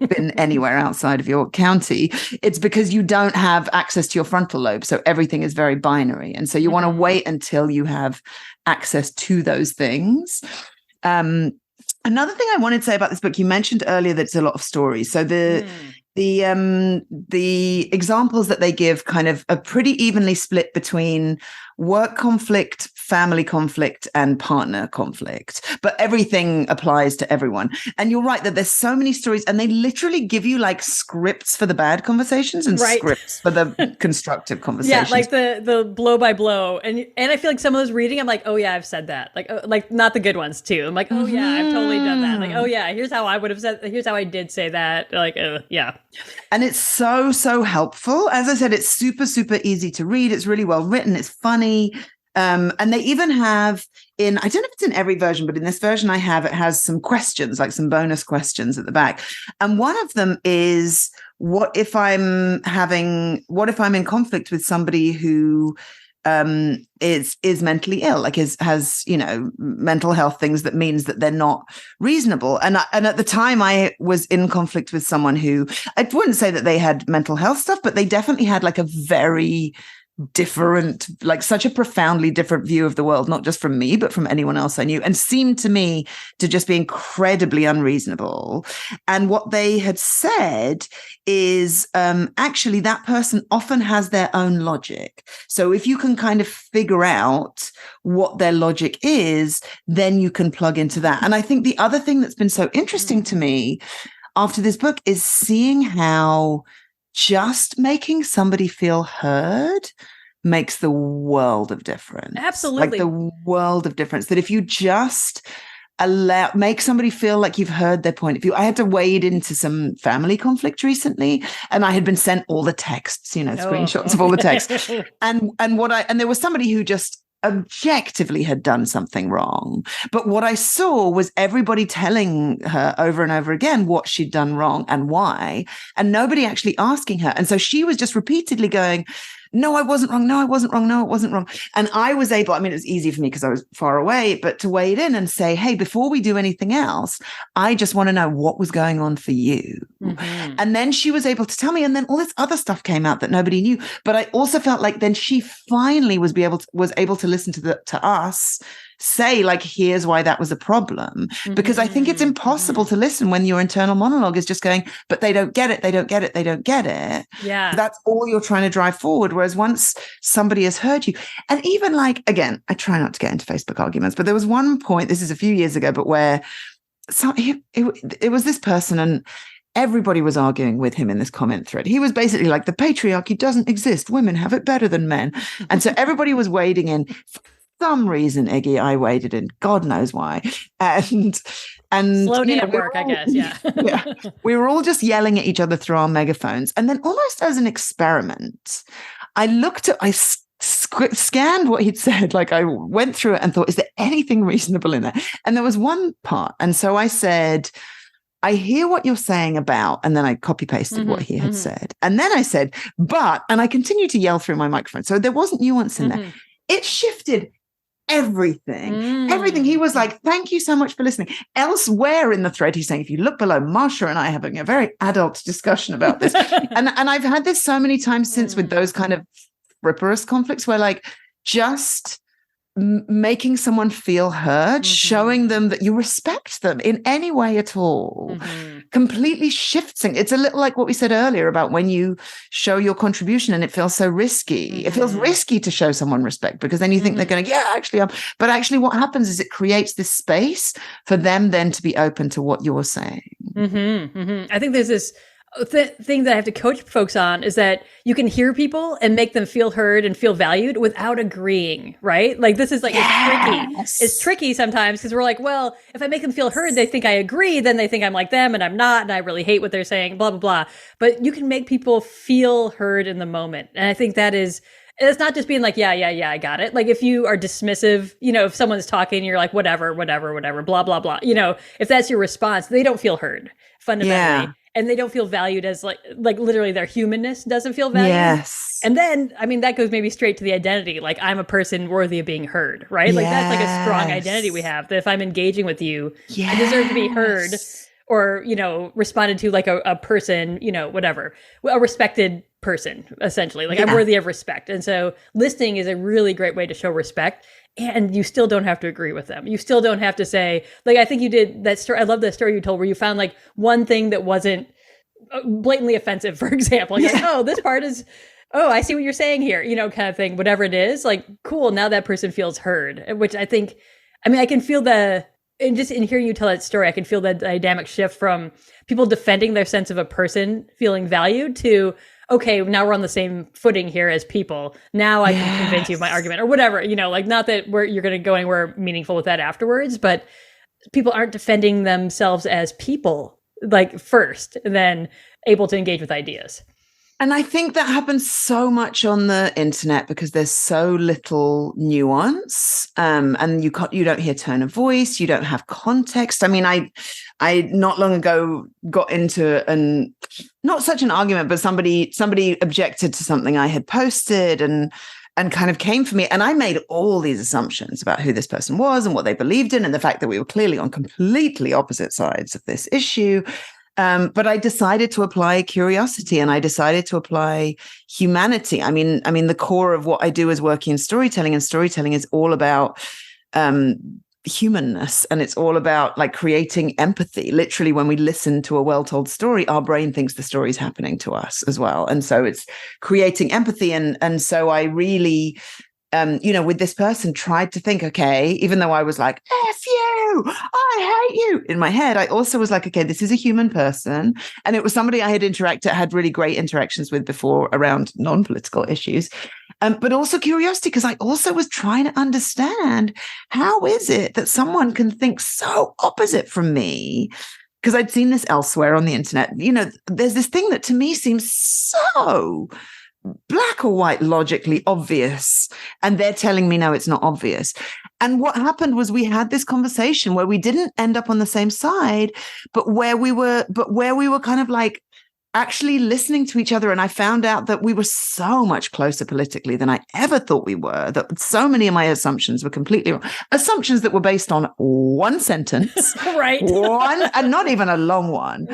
been anywhere outside of your county. It's because you don't have access to your frontal lobe. So everything is very binary. And so you want to wait until you have access to those things. Another thing I wanted to say about this book, you mentioned earlier that it's a lot of stories. So the examples that they give kind of are pretty evenly split between work conflict, family conflict, and partner conflict. But everything applies to everyone. And you're right that there's so many stories, and they literally give you like scripts for the bad conversations and scripts for the constructive conversations. Yeah, like the blow by blow. And I feel like some of those reading, I'm like, oh yeah, I've said that. Like not the good ones too. I'm like, oh yeah, I've totally done that. Like, oh yeah, here's how I would have said, here's how I did say that. Like, yeah. And it's so helpful. As I said, it's super, super easy to read. It's really well written. It's funny. And they even have I don't know if it's in every version, but in this version I have, it has some questions, like some bonus questions at the back. And one of them is, what if I'm in conflict with somebody who is mentally ill, like has mental health things that means that they're not reasonable. And at the time I was in conflict with someone who, I wouldn't say that they had mental health stuff, but they definitely had like a very different, like such a profoundly different view of the world, not just from me, but from anyone else I knew, and seemed to me to just be incredibly unreasonable. And what they had said is actually that person often has their own logic. So if you can kind of figure out what their logic is, then you can plug into that. And I think the other thing that's been so interesting to me after this book is seeing how just making somebody feel heard makes the world of difference. Absolutely. Like the world of difference. That if you just make somebody feel like you've heard their point of view. I had to wade into some family conflict recently, and I had been sent all the texts, screenshots of all the texts. And there was somebody who just objectively had done something wrong. But what I saw was everybody telling her over and over again what she'd done wrong and why, and nobody actually asking her. And so she was just repeatedly going, no, I wasn't wrong. No, I wasn't wrong. No, it wasn't wrong. And I was able, I mean, it was easy for me because I was far away, but to wade in and say, hey, before we do anything else, I just want to know what was going on for you. Mm-hmm. And then she was able to tell me. And then all this other stuff came out that nobody knew. But I also felt like then she finally was able to listen to us say, like, here's why that was a problem. Because I think it's impossible to listen when your internal monologue is just going, but they don't get it, they don't get it, they don't get it. Yeah. That's all you're trying to drive forward. Whereas once somebody has heard you, and even like, again, I try not to get into Facebook arguments, but there was one point, this is a few years ago, but where it was this person, and everybody was arguing with him in this comment thread. He was basically like, the patriarchy doesn't exist. Women have it better than men. And so everybody was wading in. For some reason, Iggy, I waded in. God knows why. And slow day at work, I guess. Yeah. Yeah. We were all just yelling at each other through our megaphones. And then almost as an experiment, I scanned what he'd said. Like, I went through it and thought, is there anything reasonable in there? And there was one part. And so I said, I hear what you're saying about, and then I copy pasted what he had said. And then I said, but, and I continued to yell through my microphone. So there wasn't nuance in there. It shifted everything. Everything. He was like, thank you so much for listening. Elsewhere in the thread, he's saying, if you look below, Marsha and I are having a very adult discussion about this. and I've had this so many times since with those kind of frivolous conflicts where, like, just making someone feel heard, showing them that you respect them in any way at all, completely shifts things. It's a little like what we said earlier about when you show your contribution and it feels so risky. It feels risky to show someone respect because then you think they're going to, yeah, actually, but actually what happens is it creates this space for them then to be open to what you're saying. I think there's this thing that I have to coach folks on is that you can hear people and make them feel heard and feel valued without agreeing, right? Like, this is like, it's tricky sometimes because we're like, well, if I make them feel heard, they think I agree, then they think I'm like them and I'm not, and I really hate what they're saying, blah, blah, blah. But you can make people feel heard in the moment. And I think that is, it's not just being like, yeah, I got it. Like, if you are dismissive, if someone's talking, you're like, whatever, blah, blah, blah. If that's your response, they don't feel heard fundamentally. Yeah. And they don't feel valued as like literally their humanness doesn't feel valued. Yes. And then, I mean, that goes maybe straight to the identity. Like, I'm a person worthy of being heard, right? Yes. Like, that's like a strong identity we have, that if I'm engaging with you, I deserve to be heard or, responded to like a person, whatever, a respected person, essentially. Like, I'm worthy of respect. And so listening is a really great way to show respect. And you still don't have to agree with them. You still don't have to say, like, I think you did that story. I love that story you told where you found like one thing that wasn't blatantly offensive, for example. You're like, oh, this part is, I see what you're saying here, kind of thing, whatever it is. Like, cool. Now that person feels heard, which I think, I can feel and just in hearing you tell that story, I can feel the dynamic shift from people defending their sense of a person feeling valued to, okay, now we're on the same footing here as people. Now I can convince you of my argument or whatever, like, not that you're going to go anywhere meaningful with that afterwards, but people aren't defending themselves as people, like, first, and then able to engage with ideas. And I think that happens so much on the internet because there's so little nuance, and you don't hear tone of voice, you don't have context. I mean, I not long ago got into not such an argument, but somebody objected to something I had posted and kind of came for me, and I made all these assumptions about who this person was and what they believed in, and the fact that we were clearly on completely opposite sides of this issue. But I decided to apply curiosity and I decided to apply humanity. I mean, the core of what I do is working in storytelling, and storytelling is all about humanness, and it's all about like creating empathy. Literally, when we listen to a well-told story, our brain thinks the story is happening to us as well. And so it's creating empathy. And so I really, with this person tried to think, okay, even though I was like, F you, I hate you in my head, I also was like, okay, this is a human person. And it was somebody I had really great interactions with before around non-political issues. But also curiosity, because I also was trying to understand, how is it that someone can think so opposite from me? Because I'd seen this elsewhere on the internet. There's this thing that to me seems so black or white, logically obvious, and they're telling me no, it's not obvious. And what happened was we had this conversation where we didn't end up on the same side, but where we were kind of like actually listening to each other. And I found out that we were so much closer politically than I ever thought we were, that so many of my assumptions were completely wrong. Assumptions that were based on one sentence, right? and not even a long one.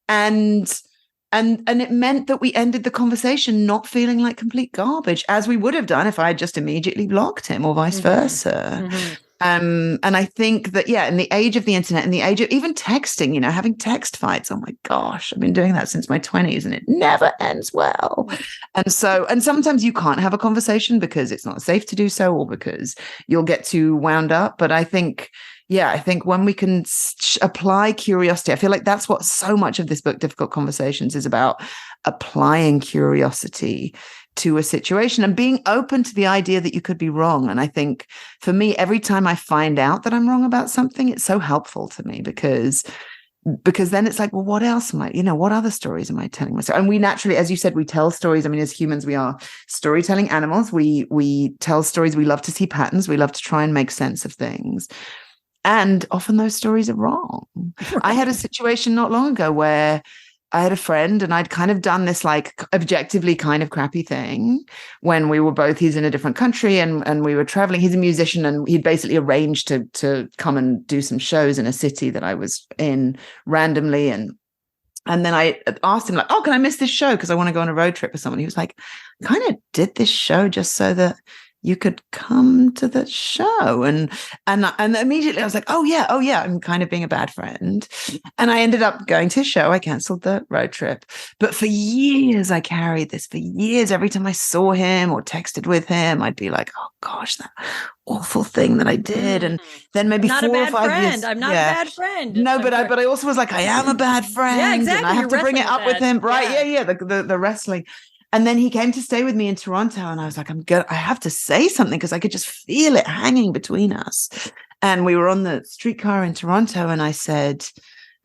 And it meant that we ended the conversation not feeling like complete garbage, as we would have done if I had just immediately blocked him, or vice versa. And I think that, in the age of the internet, and the age of even texting, having text fights, oh my gosh, I've been doing that since my 20s and it never ends well. And sometimes you can't have a conversation because it's not safe to do so, or because you'll get too wound up. But I think when we can apply curiosity, I feel like that's what so much of this book, Difficult Conversations, is about: applying curiosity to a situation and being open to the idea that you could be wrong. And I think for me, every time I find out that I'm wrong about something, it's so helpful to me, because then it's like, well, what else am I, what other stories am I telling myself? And we naturally, as you said, we tell stories. I mean, as humans, we are storytelling animals. We tell stories. We love to see patterns. We love to try and make sense of things. And often those stories are wrong. Right. I had a situation not long ago where I had a friend, and I'd kind of done this like objectively kind of crappy thing when we were both, he's in a different country and we were traveling. He's a musician, and he'd basically arranged to come and do some shows in a city that I was in randomly. And then I asked him, like, oh, can I miss this show? Because I want to go on a road trip with someone. He was like, I kind of did this show just so that you could come to the show. And immediately I was like, oh yeah, I'm kind of being a bad friend. And I ended up going to his show. I canceled the road trip. But for years, I carried this. For years, every time I saw him or texted with him, I'd be like, oh gosh, that awful thing that I did. And then maybe not 4 or 5 friend. years. I'm not a bad friend. No, but I also was like, I am a bad friend. Yeah, exactly. And I have to bring it up with him. Right. Yeah. The wrestling. And then he came to stay with me in Toronto, and I was like, I have to say something, because I could just feel it hanging between us. And we were on the streetcar in Toronto, and I said,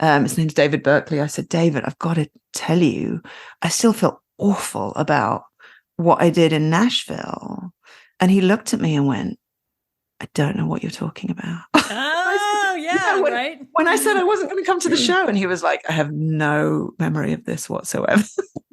his name's David Berkeley. I said, David, I've got to tell you, I still feel awful about what I did in Nashville. And he looked at me and went, I don't know what you're talking about. Oh, yeah, right. When I said I wasn't going to come to the show, and he was like, I have no memory of this whatsoever.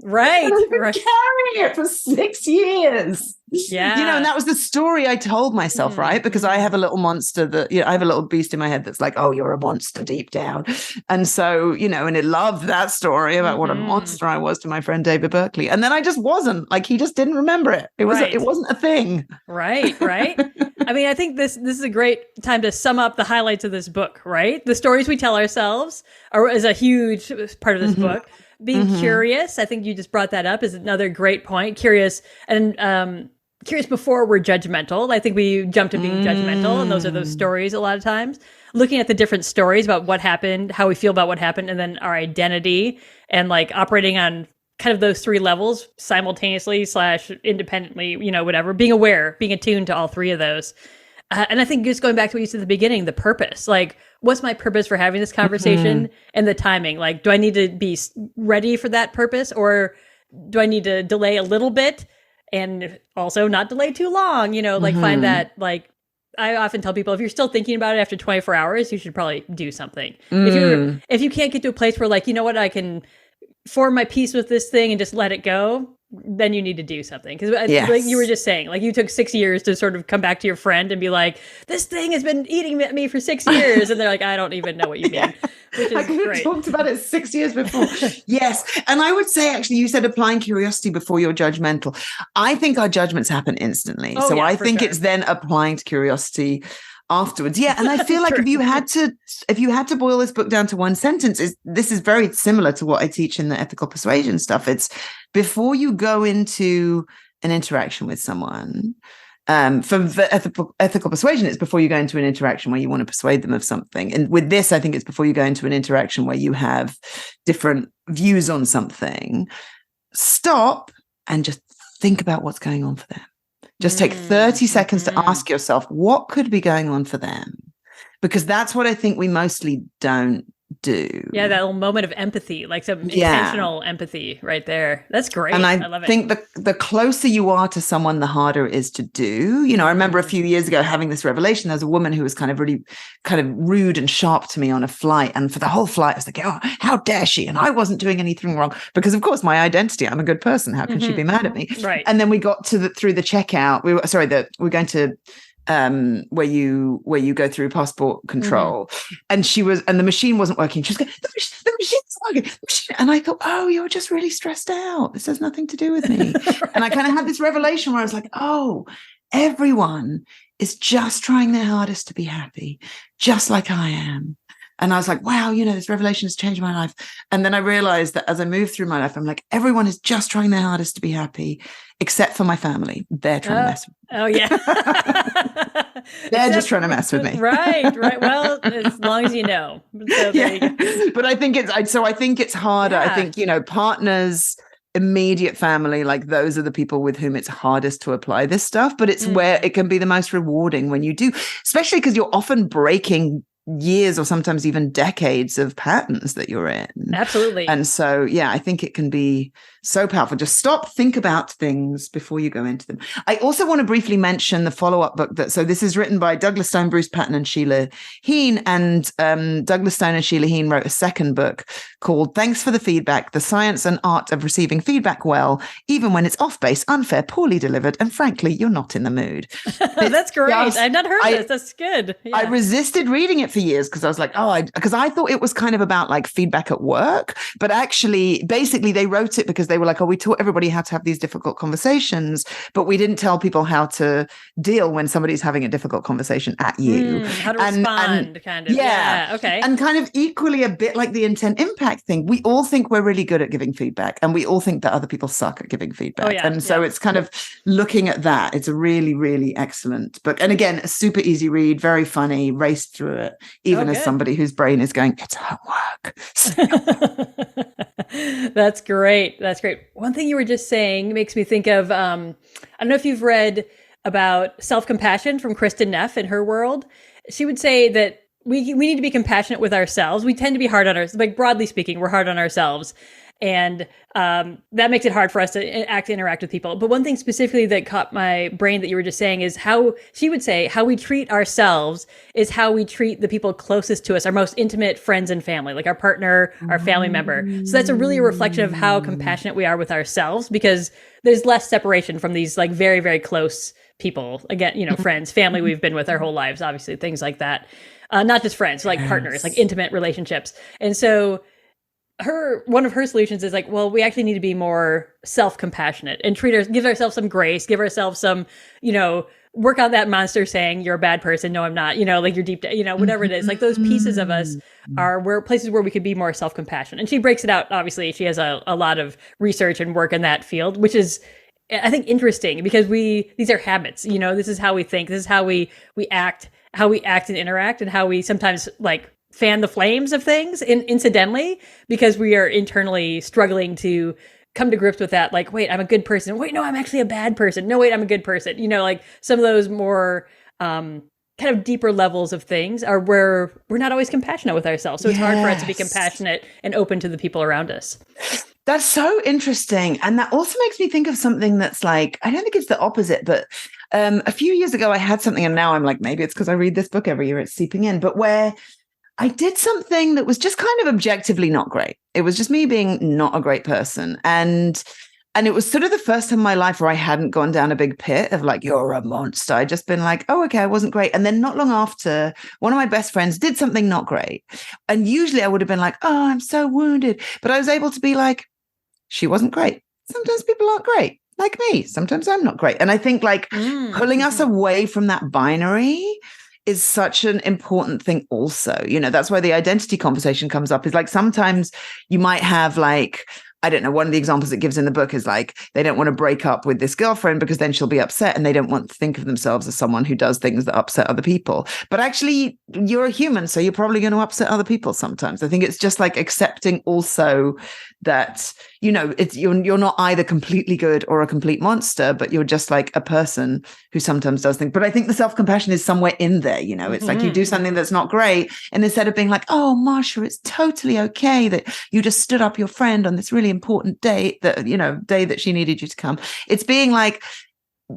Right. And I've been carrying it for 6 years. Yeah. And that was the story I told myself, right? Because I have a little monster that, I have a little beast in my head that's like, oh, you're a monster deep down. And so, and it loved that story about what a monster I was to my friend David Berkeley. And then I just wasn't, like, he just didn't remember it. It wasn't a thing. Right. I mean, I think this is a great time to sum up the highlights of this book, right? The stories we tell ourselves is a huge part of this book. Being curious, I think you just brought that up, is another great point. Curious, and curious before we're judgmental. I think we jump to being judgmental, and those are those stories a lot of times. Looking at the different stories about what happened, how we feel about what happened, and then our identity, and like operating on kind of those 3 levels simultaneously / independently, whatever. Being aware, being attuned to all 3 of those. And I think just going back to what you said at the beginning, the purpose, like, what's my purpose for having this conversation, and the timing? Like, do I need to be ready for that purpose, or do I need to delay a little bit and also not delay too long? Find that, like, I often tell people, if you're still thinking about it after 24 hours, you should probably do something. If you can't get to a place where, like, I can form my peace with this thing and just let it go, then you need to do something. Because like you were just saying, like, you took 6 years to sort of come back to your friend and be like, this thing has been eating at me for 6 years. And they're like, I don't even know what you mean. Which is I could great. have talked about it 6 years before. Yes. And I would say, actually, you said applying curiosity before you're judgmental. I think our judgments happen instantly. So I think it's then applying to curiosity afterwards. Yeah. And I feel like if you had to boil this book down to one sentence, this is very similar to what I teach in the ethical persuasion stuff. It's before you go into an interaction with someone, for the ethical persuasion, it's before you go into an interaction where you want to persuade them of something. And with this, I think it's before you go into an interaction where you have different views on something. Stop and just think about what's going on for them. Just take 30 seconds to ask yourself, what could be going on for them? Because that's what I think we mostly don't do. Yeah, that little moment of empathy, like some Yeah. intentional empathy right there. That's great. And I I love it. think the closer you are to someone, the harder it is to do. I remember a few years ago having this revelation. There was a woman who was kind of really kind of rude and sharp to me on a flight. And for the whole flight, I was like, oh, how dare she? And I wasn't doing anything wrong because, of course, my identity, I'm a good person. How can she be mad at me? Right. And then we got to through the checkout. We're going to where you go through passport control, and the machine wasn't working. She was going, the machine's working. And I thought, oh, you're just really stressed out. This has nothing to do with me. And I kind of had this revelation where I was like, oh, everyone is just trying their hardest to be happy, just like I am. And I was like, wow, this revelation has changed my life. And then I realized that as I move through my life, I'm like, everyone is just trying their hardest to be happy, except for my family. They're trying to mess with me. Oh, yeah. They're just trying to mess with me. Right. Well, as long as you know. So there you go. But I think it's harder. Yeah. I think, partners, immediate family, like those are the people with whom it's hardest to apply this stuff. But it's where it can be the most rewarding when you do, especially because you're often breaking years or sometimes even decades of patterns that you're in. Absolutely. And so, I think it can be so powerful. Just stop, think about things before you go into them. I also want to briefly mention the follow-up book so this is written by Douglas Stone, Bruce Patton, and Sheila Heen. And Douglas Stone and Sheila Heen wrote a second book called Thanks for the Feedback, The Science and Art of Receiving Feedback Well, Even When It's Off Base, Unfair, Poorly Delivered, and Frankly, You're Not in the Mood. That's great. I've not heard this. That's good. Yeah. I resisted reading it for years because I was like, because I thought it was kind of about like feedback at work. But actually, basically, they wrote it because they were like, we taught everybody how to have these difficult conversations, but we didn't tell people how to deal when somebody's having a difficult conversation at you. How to respond, kind of. Yeah. Okay. And kind of equally a bit like the intent impact thing. We all think we're really good at giving feedback, and we all think that other people suck at giving feedback. Oh, yeah. And so it's kind of looking at that. It's a really, really excellent book. And again, a super easy read, very funny, race through it, even as somebody whose brain is going, it's homework. That's great. That's great. One thing you were just saying makes me think of, I don't know if you've read about self-compassion from Kristen Neff in her world. She would say that we need to be compassionate with ourselves. We tend to be hard on ourselves. Like, broadly speaking, we're hard on ourselves. And that makes it hard for us to interact with people. But one thing specifically that caught my brain that you were just saying is how she would say how we treat ourselves is how we treat the people closest to us, our most intimate friends and family, like our partner, our family member. So that's really a reflection of how compassionate we are with ourselves, because there's less separation from these like very, very close people. Again, friends, family we've been with our whole lives, obviously, things like that. Not just friends, like partners, like intimate relationships. And so one of her solutions is like, well, we actually need to be more self-compassionate and give ourselves some grace, give ourselves some, work out that monster saying you're a bad person. No, I'm not, like you're deep, whatever it is, like those pieces of us are places where we could be more self-compassionate. And she breaks it out. Obviously she has a lot of research and work in that field, which is, I think, interesting because these are habits, this is how we think, this is how we act and interact, and how we sometimes like fan the flames of things incidentally, because we are internally struggling to come to grips with that. Like, wait, I'm a good person. Wait, no, I'm actually a bad person. No, wait, I'm a good person. Like some of those more kind of deeper levels of things are where we're not always compassionate with ourselves. So it's hard for us to be compassionate and open to the people around us. That's so interesting. And that also makes me think of something that's like, I don't think it's the opposite, but a few years ago I had something, and now I'm like, maybe it's because I read this book every year, it's seeping in, but where I did something that was just kind of objectively not great. It was just me being not a great person. And it was sort of the first time in my life where I hadn't gone down a big pit of like, you're a monster. I'd just been like, oh, okay, I wasn't great. And then not long after, one of my best friends did something not great. And usually I would have been like, oh, I'm so wounded. But I was able to be like, she wasn't great. Sometimes people aren't great, like me. Sometimes I'm not great. And I think like pulling us away from that binary is such an important thing also. That's why the identity conversation comes up, is like sometimes you might have like, I don't know, one of the examples it gives in the book is like, they don't want to break up with this girlfriend because then she'll be upset, and they don't want to think of themselves as someone who does things that upset other people. But actually, you're a human, so you're probably going to upset other people sometimes. I think it's just like accepting also that, you're not either completely good or a complete monster, but you're just like a person who sometimes does things. But I think the self-compassion is somewhere in there. It's like you do something that's not great, and instead of being like, oh, Marsha, it's totally okay that you just stood up your friend on this really important day that she needed you to come. It's being like,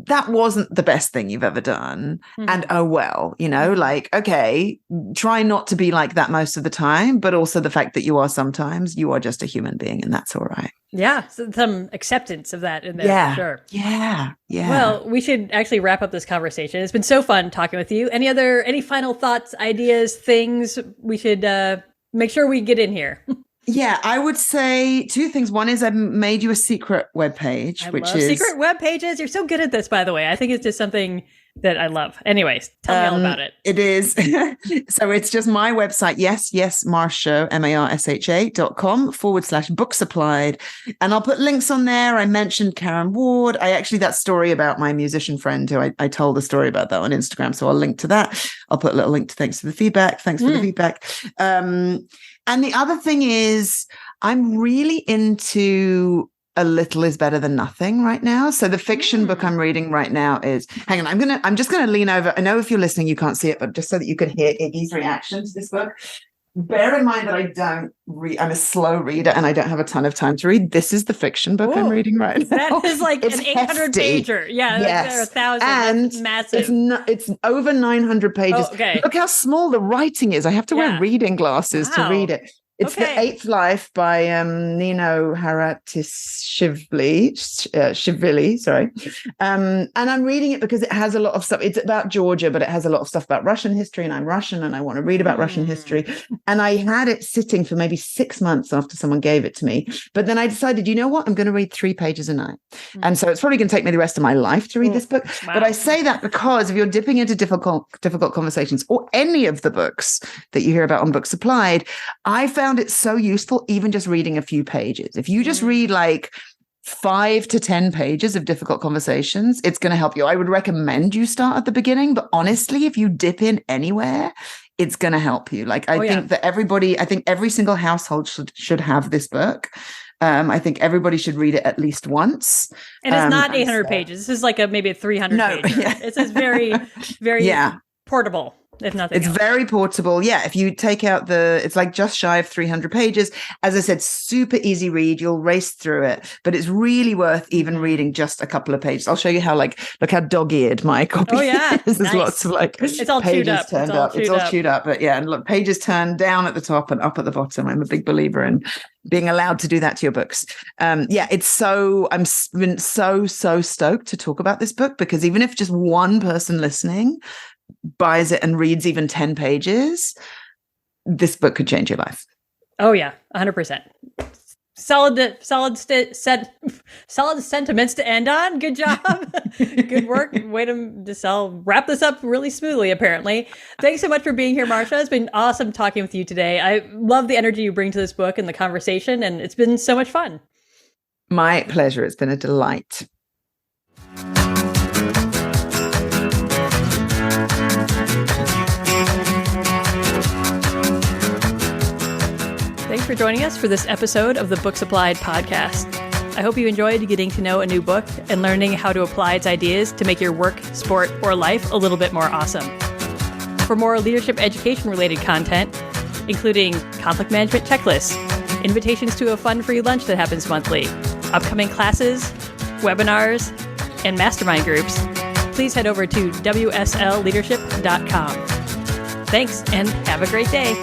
that wasn't the best thing you've ever done. And oh, well, like, okay, try not to be like that most of the time, but also the fact that you are sometimes, you are just a human being, and that's all right. Yeah. So some acceptance of that in there. For sure. Yeah. Well, we should actually wrap up this conversation. It's been so fun talking with you. Any final thoughts, ideas, things we should make sure we get in here? Yeah, I would say two things. One is I've made you a secret webpage, I love secret web pages. You're so good at this, by the way. I think it's just something that I love. Anyways, tell me all about it. It is. So it's just my website. Yes, Marsha, Marsha.com/books applied. And I'll put links on there. I mentioned Karen Ward. That story about my musician friend who I told the story about that on Instagram. So I'll link to that. I'll put a little link to thanks for the feedback. Thanks for the feedback. And the other thing is I'm really into A Little is Better Than Nothing right now. So the fiction book I'm reading right now is, hang on, I'm just going to lean over. I know if you're listening, you can't see it, but just so that you can hear Iggy's reaction to this book. Bear in mind that I don't read, I'm a slow reader and I don't have a ton of time to read. This is the fiction book I'm reading right now. That is like an 800 pager. Yeah, yes. There are 1,000. And that's massive. It's over 900 pages. Oh, okay. Look how small the writing is. I have to wear reading glasses to read it. It's The Eighth Life by Nino Haratiashvili, sorry. And I'm reading it because it has a lot of stuff. It's about Georgia, but it has a lot of stuff about Russian history, and I'm Russian and I want to read about Russian history. And I had it sitting for maybe 6 months after someone gave it to me. But then I decided, you know what? I'm going to read 3 pages a night. And so it's probably going to take me the rest of my life to read this book. Wow. But I say that because if you're dipping into difficult conversations, or any of the books that you hear about on Books Applied, I found it's so useful even just reading a few pages. If you just read like 5 to 10 pages of difficult conversations, it's going to help you. I would recommend you start at the beginning, but honestly, if you dip in anywhere, it's going to help you. Like I think that every single household should have this book. I think everybody should read it at least once. And it's not 800 pages. This is like maybe a 300 page. Yeah. It's very, very portable. If nothing else. Very portable. Yeah. If you take out it's like just shy of 300 pages. As I said, super easy read. You'll race through it, but it's really worth even reading just a couple of pages. I'll show you how look how dog-eared my copy is. There's lots of it's all chewed up. Turned up. It's all chewed up. But yeah, and look, pages turned down at the top and up at the bottom. I'm a big believer in being allowed to do that to your books. I'm been so stoked to talk about this book, because even if just one person listening buys it and reads even 10 pages, this book could change your life. Oh yeah, 100%. Solid sentiments to end on. Good job. Good work. Way to wrap this up really smoothly, apparently. Thanks so much for being here, Marsha. It's been awesome talking with you today. I love the energy you bring to this book and the conversation, and it's been so much fun. My pleasure. It's been a delight. Thanks for joining us for this episode of the Books Applied podcast. I hope you enjoyed getting to know a new book and learning how to apply its ideas to make your work, sport, or life a little bit more awesome. For more leadership education-related content, including conflict management checklists, invitations to a fun free lunch that happens monthly, upcoming classes, webinars, and mastermind groups, please head over to wslleadership.com. Thanks, and have a great day.